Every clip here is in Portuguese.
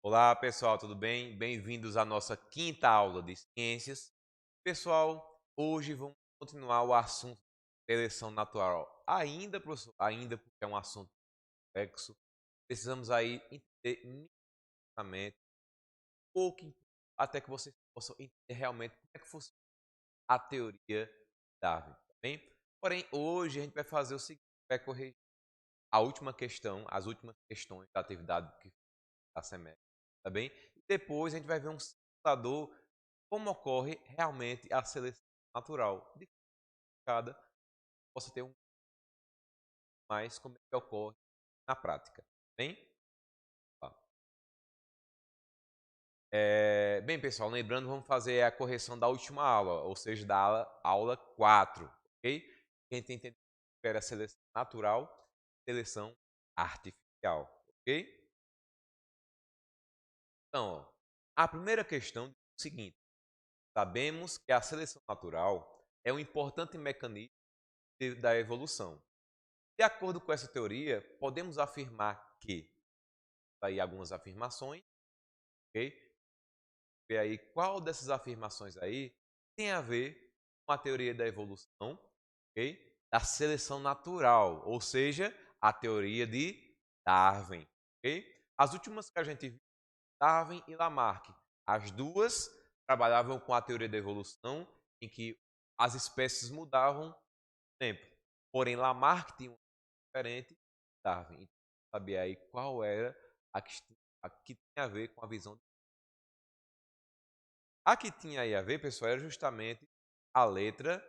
Olá, pessoal, tudo bem? Bem-vindos à nossa quinta aula de ciências. Pessoal, hoje vamos continuar o assunto de seleção natural. Ainda, professor, ainda porque é um assunto complexo, precisamos aí entender minimamente um pouco, até que vocês possam entender realmente como é que funciona a teoria de Darwin, tá bem? Porém, hoje a gente vai fazer o seguinte, vai corrigir a última questão, as últimas questões da atividade que da semestre, tá bem? E depois a gente vai ver um simulador como ocorre realmente a seleção natural de cada possa ter um mais como é que ocorre na prática, bem? Tá. Bem, pessoal, lembrando, vamos fazer a correção da última aula, ou seja, da aula 4, ok? Quem tem entendido que era seleção natural, seleção artificial, ok? Então, ó, a primeira questão é o seguinte: sabemos que a seleção natural é um importante mecanismo da evolução. De acordo com essa teoria, podemos afirmar que, aí algumas afirmações, ok? Ver aí qual dessas afirmações aí tem a ver com a teoria da evolução, ok? Da seleção natural, ou seja, a teoria de Darwin, ok? As últimas que a gente viu, Darwin e Lamarck, as duas trabalhavam com a teoria da evolução, em que as espécies mudavam com o tempo. Porém, Lamarck tinha uma diferente de Darwin. Então, sabia aí qual era a que tinha a ver com a visão. A que tinha aí a ver, pessoal, era justamente a letra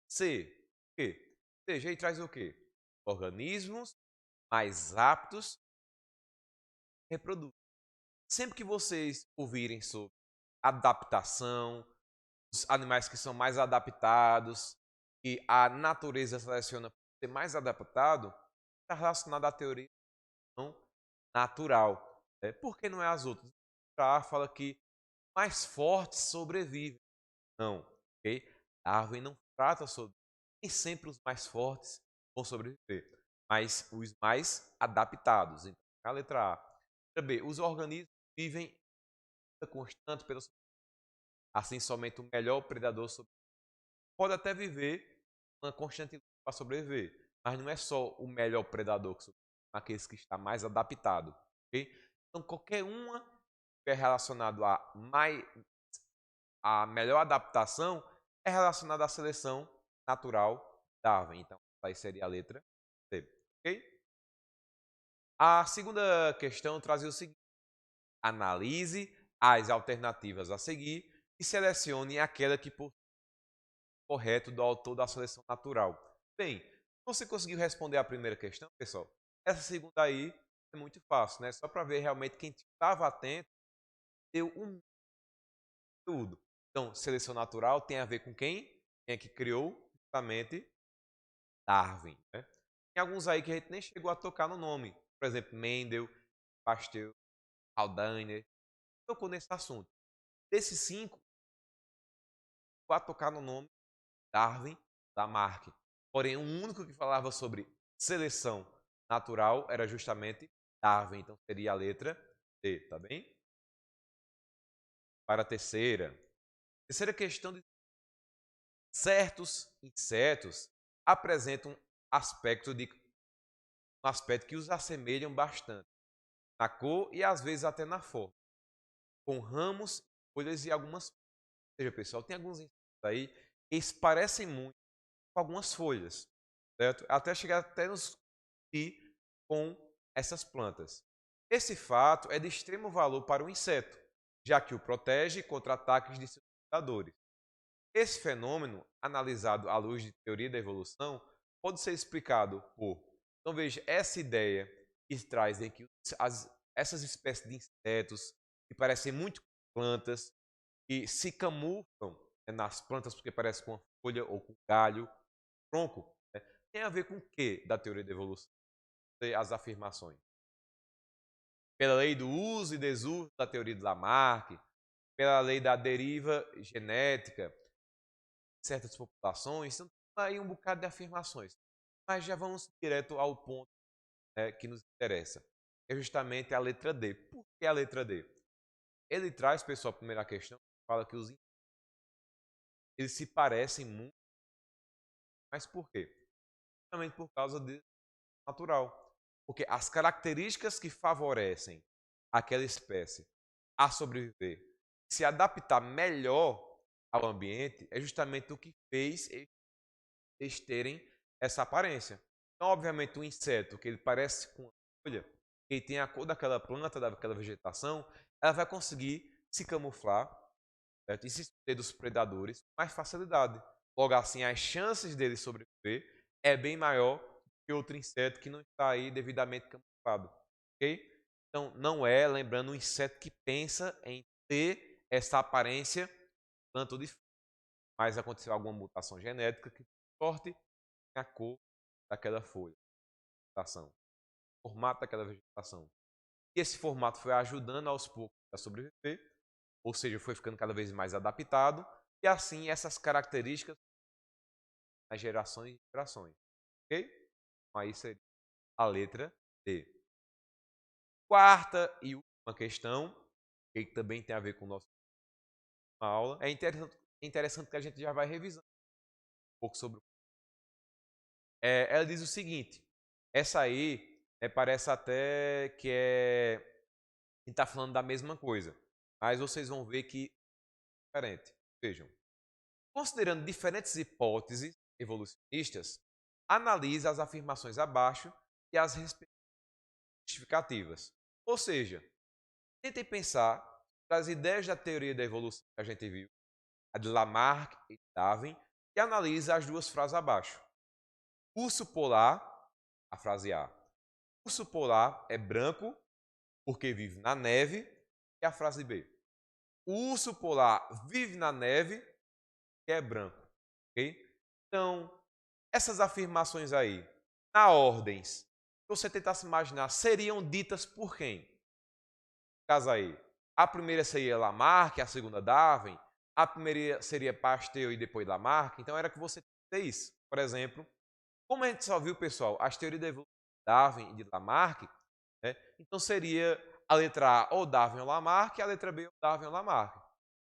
C. O quê? Ou seja, aí traz o quê? Organismos mais aptos a reproduzir. Sempre que vocês ouvirem sobre adaptação, os animais que são mais adaptados, e a natureza seleciona para ser mais adaptado, está relacionado à teoria não natural. Por que não é as outras? A fala que mais fortes sobrevivem. Não, ok? Darwin não trata sobre nem sempre os mais fortes vão sobreviver, mas os mais adaptados. Então, a letra A. Letra B. Os organismos vivem em luta constante pela assim somente o melhor predador pode até viver uma constante luta para sobreviver, mas não é só o melhor predador que sobrevive, aqueles que está mais adaptado, ok? Então qualquer uma que é relacionado a melhor adaptação é relacionada à seleção natural Darwin. Então, aí seria a letra C. Ok? A segunda questão trazia o seguinte: analise as alternativas a seguir e selecione aquela que por correto do autor da seleção natural. Bem, você conseguiu responder a primeira questão, pessoal? Essa segunda aí é muito fácil, né? Só para ver realmente quem estava atento deu um tudo. Então, seleção natural tem a ver com quem? Quem é que criou? Justamente Darwin. Né? Tem alguns aí que a gente nem chegou a tocar no nome. Por exemplo, Mendel, Pasteur, Haldane. Tocou nesse assunto. Desses cinco, vai tocar no nome Darwin, Lamarck. Porém, o único que falava sobre seleção natural era justamente Darwin. Então, seria a letra D, tá bem? Para a terceira. Terceira questão de certos insetos apresentam um aspecto que os assemelham bastante na cor e às vezes até na forma, com ramos, folhas e algumas. Ou seja, pessoal, tem alguns insetos aí que eles parecem muito com algumas folhas, certo? Até chegar até nos ir com essas plantas. Esse fato é de extremo valor para o inseto, já que o protege contra ataques de seus predadores. Esse fenômeno, analisado à luz de teoria da evolução, pode ser explicado por. Então, veja, essa ideia que traz em que essas espécies de insetos, que parecem muito com plantas, que se camuflam, né, nas plantas porque parecem com uma folha ou com galho, tronco, né, tem a ver com o que da teoria da evolução? As afirmações. Pela lei do uso e desuso da teoria de Lamarck, pela lei da deriva genética, certas populações, então aí um bocado de afirmações. Mas já vamos direto ao ponto, né, que nos interessa. é justamente a letra D. Por que a letra D? Ele traz, pessoal, a primeira questão, fala que os eles se parecem muito, mas por quê? Justamente por causa de natural. Porque as características que favorecem aquela espécie a sobreviver, se adaptar melhor ao ambiente, é justamente o que fez eles terem essa aparência. Então, obviamente, o inseto, que ele parece com uma folha, que ele tem a cor daquela planta, daquela vegetação, ela vai conseguir se camuflar, certo? E se esconder dos predadores com mais facilidade. Logo assim, as chances dele sobreviver é bem maior que outro inseto que não está aí devidamente camuflado. Ok? Então, não é, lembrando, um inseto que pensa em ter essa aparência tanto de fora, mas aconteceu alguma mutação genética que forte a cor daquela folha, vegetação, o formato daquela vegetação. E esse formato foi ajudando aos poucos a sobreviver, ou seja, foi ficando cada vez mais adaptado, e assim essas características nas gerações e gerações. Ok? Então, aí seria a letra D. Quarta e última questão, que também tem a ver com o nosso aula, é interessante que a gente já vai revisando um pouco sobre ela diz o seguinte, essa aí parece até que a gente está falando da mesma coisa, mas vocês vão ver que é diferente. Vejam, considerando diferentes hipóteses evolucionistas, analisa as afirmações abaixo e as respectivas justificativas. Ou seja, tentem pensar nas ideias da teoria da evolução que a gente viu, a de Lamarck e Darwin, e analisa as duas frases abaixo. Urso polar, a frase A. Urso polar é branco porque vive na neve, e a frase B. O urso polar vive na neve e é branco. Ok? Então, essas afirmações aí, na ordem, se você tentasse imaginar, seriam ditas por quem? No caso aí, a primeira seria Lamarck, a segunda Darwin, a primeira seria Pasteur e depois Lamarck, então era que você ter isso. Por exemplo, como a gente só viu, pessoal, as teorias da evolução de Darwin e de Lamarck, né? Então seria a letra A ou Darwin ou Lamarck e a letra B ou Darwin ou Lamarck.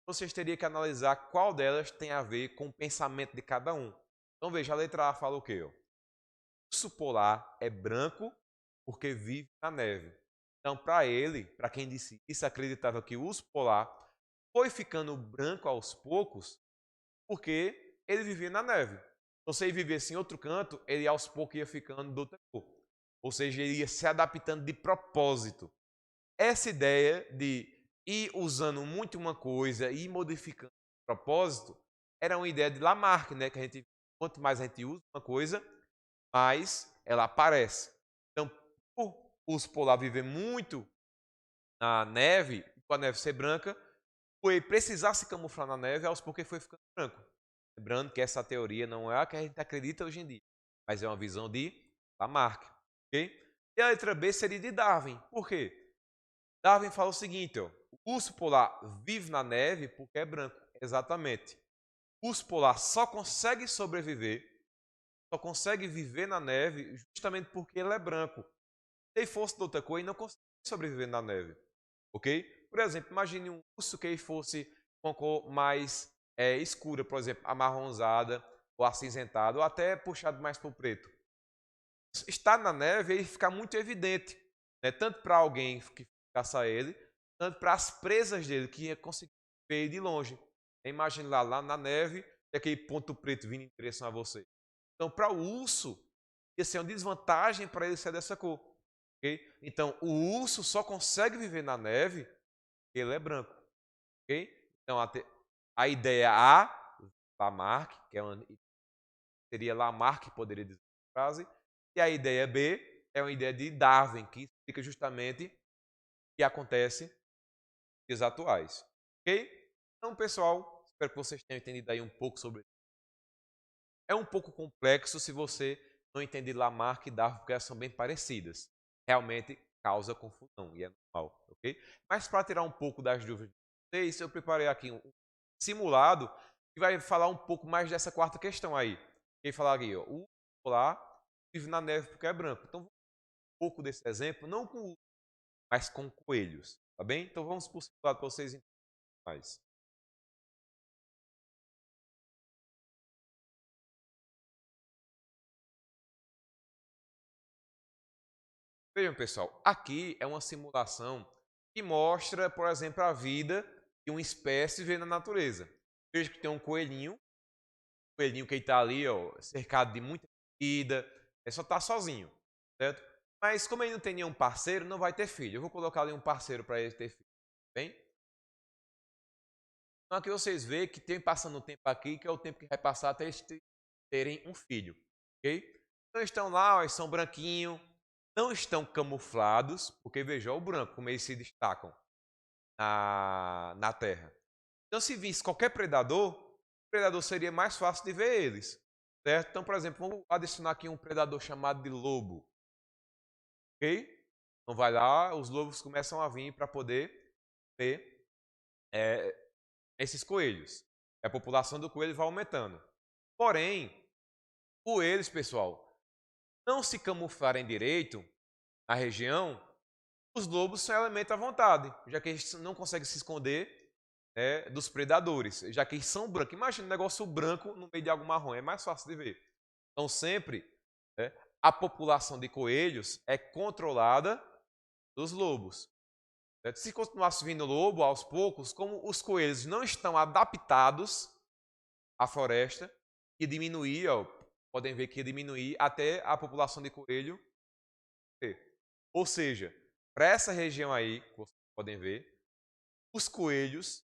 Vocês teriam que analisar qual delas tem a ver com o pensamento de cada um. Então veja, a letra A fala o quê? O urso polar é branco porque vive na neve. Então, para ele, para quem disse isso, acreditava que o urso polar foi ficando branco aos poucos porque ele vivia na neve. Então, se ele vivesse em outro canto, ele aos poucos ia ficando de outra cor. Ou seja, ele ia se adaptando de propósito. Essa ideia de ir usando muito uma coisa e ir modificando de propósito era uma ideia de Lamarck, né? Que a gente, quanto mais a gente usa uma coisa, mais ela aparece. Então, por o urso polar viver muito na neve, com a neve ser branca, foi precisar se camuflar na neve, aos poucos foi ficando branco. Lembrando que essa teoria não é a que a gente acredita hoje em dia, mas é uma visão de Lamarck. Okay? E a letra B seria de Darwin. Por quê? Darwin fala o seguinte, ó, o urso polar vive na neve porque é branco. Exatamente. O urso polar só consegue sobreviver, só consegue viver na neve justamente porque ele é branco. Se ele fosse de outra cor, ele não conseguiria sobreviver na neve. Ok? Por exemplo, imagine um urso que fosse com uma cor mais escura, por exemplo, amarronzada, ou acinzentada, ou até puxado mais para o preto. Estar na neve ele fica muito evidente, né? Tanto para alguém que caça ele, tanto para as presas dele, que ia conseguir ver ele de longe. Imagine lá na neve, e aquele ponto preto vindo em direção a você. Então, para o urso, ia ser uma desvantagem para ele ser dessa cor. Okay? Então, o urso só consegue viver na neve porque ele é branco. Okay? Então, a ideia A, Lamarck, que seria Lamarck que poderia dizer a frase, e a ideia B é uma ideia de Darwin, que explica justamente o que acontece nos dias atuais. Ok? Então, pessoal, espero que vocês tenham entendido aí um pouco sobre isso. É um pouco complexo se você não entender Lamarck e Darwin, porque elas são bem parecidas. Realmente causa confusão e é normal, ok? Mas para tirar um pouco das dúvidas de vocês, eu preparei aqui um simulado que vai falar um pouco mais dessa quarta questão aí. Quem falar aqui, ó, o polar vive na neve porque é branco. Então, um pouco desse exemplo, não com o mas com coelhos, tá bem? Então vamos por lado para vocês entenderem mais. Vejam, pessoal, aqui é uma simulação que mostra, por exemplo, a vida de uma espécie vivendo na natureza. Veja que tem um coelhinho que está ali, ó, cercado de muita comida, só está sozinho, certo? Mas como ele não tem nenhum parceiro, não vai ter filho. Eu vou colocar ali um parceiro para ele ter filho, bem? Então aqui vocês veem que tem passando o tempo aqui, que é o tempo que vai passar até eles terem um filho, ok? Então estão lá, ó, eles são branquinhos, não estão camuflados, porque veja o branco, como eles se destacam na terra. Então se visse qualquer predador, o predador seria mais fácil de ver eles, certo? Então, por exemplo, vamos adicionar aqui um predador chamado de lobo, ok? Então vai lá, os lobos começam a vir para poder ver esses coelhos. A população do coelho vai aumentando. Porém, coelhos, pessoal, não se camuflarem direito na região, os lobos são elemento à vontade, já que eles não conseguem se esconder dos predadores, já que eles são brancos. Imagina um negócio branco no meio de algo marrom, é mais fácil de ver. Então, sempre a população de coelhos é controlada dos lobos. Se continuasse vindo lobo aos poucos, como os coelhos não estão adaptados à floresta, e diminuir, ó, podem ver que ia diminuir até a população de coelho. Ou seja, para essa região aí, que vocês podem ver, os coelhos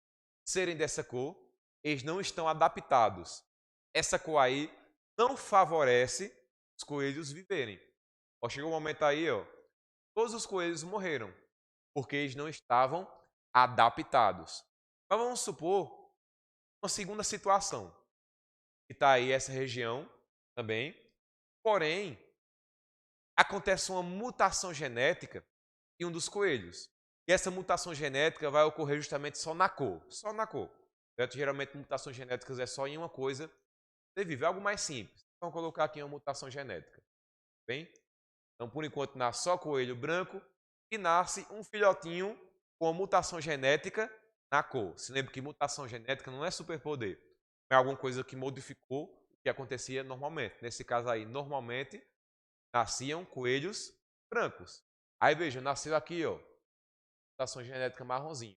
serem dessa cor, eles não estão adaptados. Essa cor aí não favorece os coelhos viverem. Ó, chegou um momento aí, ó, todos os coelhos morreram, porque eles não estavam adaptados. Mas vamos supor uma segunda situação, que está aí essa região também, porém, acontece uma mutação genética em um dos coelhos. E essa mutação genética vai ocorrer justamente só na cor. Só na cor. Certo? Geralmente, mutações genéticas é só em uma coisa. Você vive algo mais simples. Vamos colocar aqui uma mutação genética. Bem? Então, por enquanto, nasce só coelho branco e nasce um filhotinho com mutação genética na cor. Se lembra que mutação genética não é superpoder. É alguma coisa que modificou o que acontecia normalmente. Nesse caso aí, normalmente, nasciam coelhos brancos. Aí veja, nasceu aqui, ó, mutação genética marronzinho.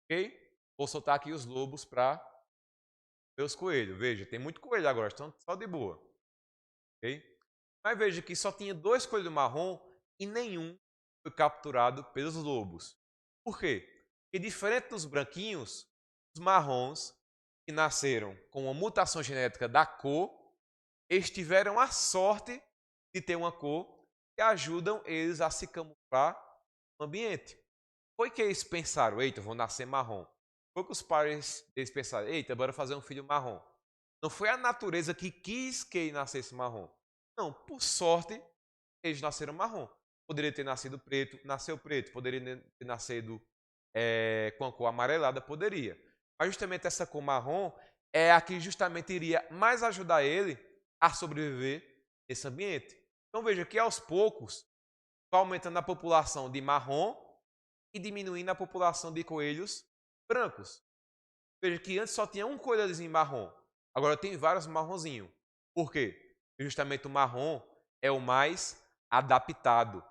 Ok? Vou soltar aqui os lobos para ver os coelhos. Veja, tem muito coelho agora, estão só de boa. Ok? Mas veja que só tinha 2 coelhos marrom e nenhum foi capturado pelos lobos. Por quê? Porque diferente dos branquinhos, os marrons que nasceram com uma mutação genética da cor, eles tiveram a sorte de ter uma cor que ajudam eles a se camuflar no ambiente. Foi que eles pensaram, eita, eu vou nascer marrom. Foi que os pais deles pensaram, eita, bora fazer um filho marrom. Não foi a natureza que quis que ele nascesse marrom. Não, por sorte, eles nasceram marrom. Poderia ter nascido preto, nasceu preto. Poderia ter nascido com a cor amarelada, poderia. Mas justamente essa cor marrom é a que justamente iria mais ajudar ele a sobreviver nesse ambiente. Então veja que aos poucos vai aumentando a população de marrom e diminuindo a população de coelhos brancos. Veja que antes só tinha um coelhozinho marrom, agora tem vários marronzinhos. Por quê? Justamente o marrom é o mais adaptado.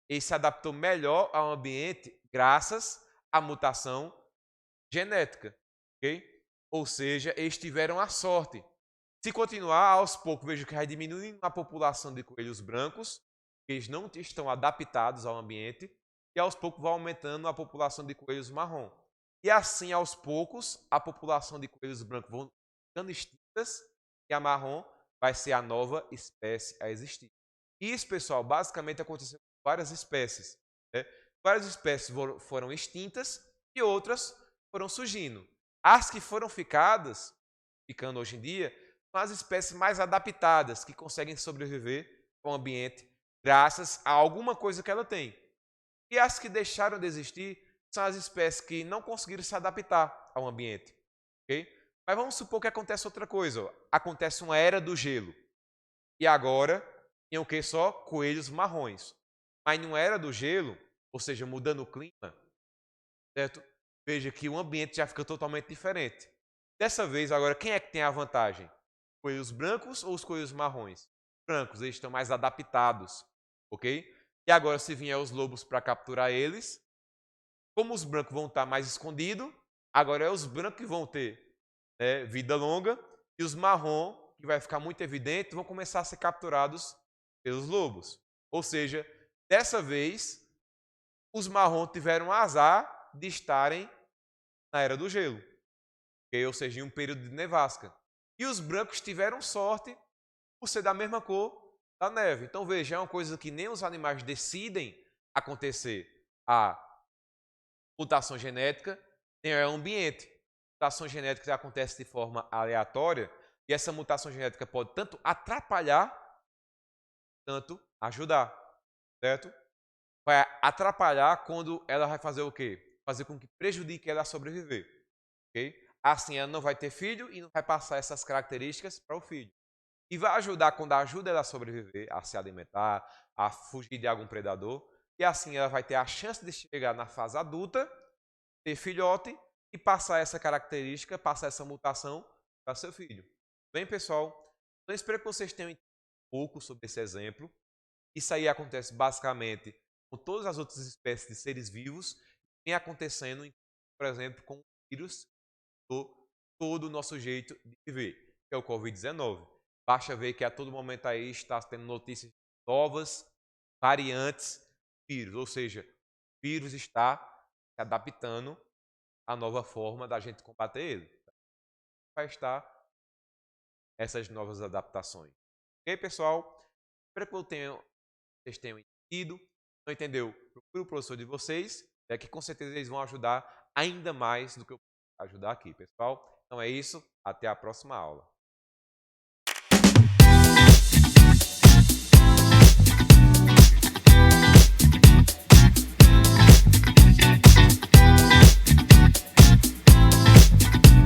Ele se adaptou melhor ao ambiente graças à mutação genética. Okay? Ou seja, eles tiveram a sorte. Se continuar, aos poucos, vejo que vai diminuindo a população de coelhos brancos, que eles não estão adaptados ao ambiente, e aos poucos vai aumentando a população de coelhos marrom. E assim, aos poucos, a população de coelhos brancos vão ficando extintas e a marrom vai ser a nova espécie a existir. Isso, pessoal, basicamente aconteceu com várias espécies. Né? Várias espécies foram extintas e outras foram surgindo. As que foram ficando hoje em dia, são as espécies mais adaptadas, que conseguem sobreviver ao ambiente graças a alguma coisa que ela tem. E as que deixaram de existir são as espécies que não conseguiram se adaptar ao ambiente. Okay? Mas vamos supor que acontece outra coisa. Ó. Acontece uma era do gelo. E agora tem o que? Só coelhos marrons. Mas numa era do gelo, ou seja, mudando o clima, certo? Veja que o ambiente já fica totalmente diferente. Dessa vez, agora, quem é que tem a vantagem? Os coelhos brancos ou os coelhos marrons? Os brancos, eles estão mais adaptados, ok? E agora, se vier os lobos para capturar eles, como os brancos vão estar mais escondidos, agora é os brancos que vão ter vida longa e os marrom, que vai ficar muito evidente, vão começar a ser capturados pelos lobos. Ou seja, dessa vez, os marrom tiveram azar de estarem na Era do Gelo, okay? Ou seja, em um período de nevasca. E os brancos tiveram sorte por ser da mesma cor da neve. Então veja, é uma coisa que nem os animais decidem acontecer. A mutação genética é o ambiente. Mutação genética acontece de forma aleatória e essa mutação genética pode tanto atrapalhar, tanto ajudar, certo? Vai atrapalhar quando ela vai fazer o quê? Fazer com que prejudique ela a sobreviver, ok? Assim, ela não vai ter filho e não vai passar essas características para o filho. E vai ajudar quando ajuda ela a sobreviver, a se alimentar, a fugir de algum predador. E assim ela vai ter a chance de chegar na fase adulta, ter filhote e passar essa característica, passar essa mutação para seu filho. Bem, pessoal, então espero que vocês tenham entendido um pouco sobre esse exemplo. Isso aí acontece basicamente com todas as outras espécies de seres vivos, vem acontecendo, por exemplo, com o vírus do todo o nosso jeito de viver, que é o Covid-19. Basta ver que a todo momento aí está tendo notícias novas, variantes do vírus, ou seja, o vírus está se adaptando à nova forma da gente combater ele. Vai estar essas novas adaptações. Ok, pessoal? Espero que vocês tenham entendido. Não entendeu? Procure o professor de vocês, que com certeza eles vão ajudar ainda mais do que eu posso ajudar aqui, pessoal. Então é isso. Até a próxima aula.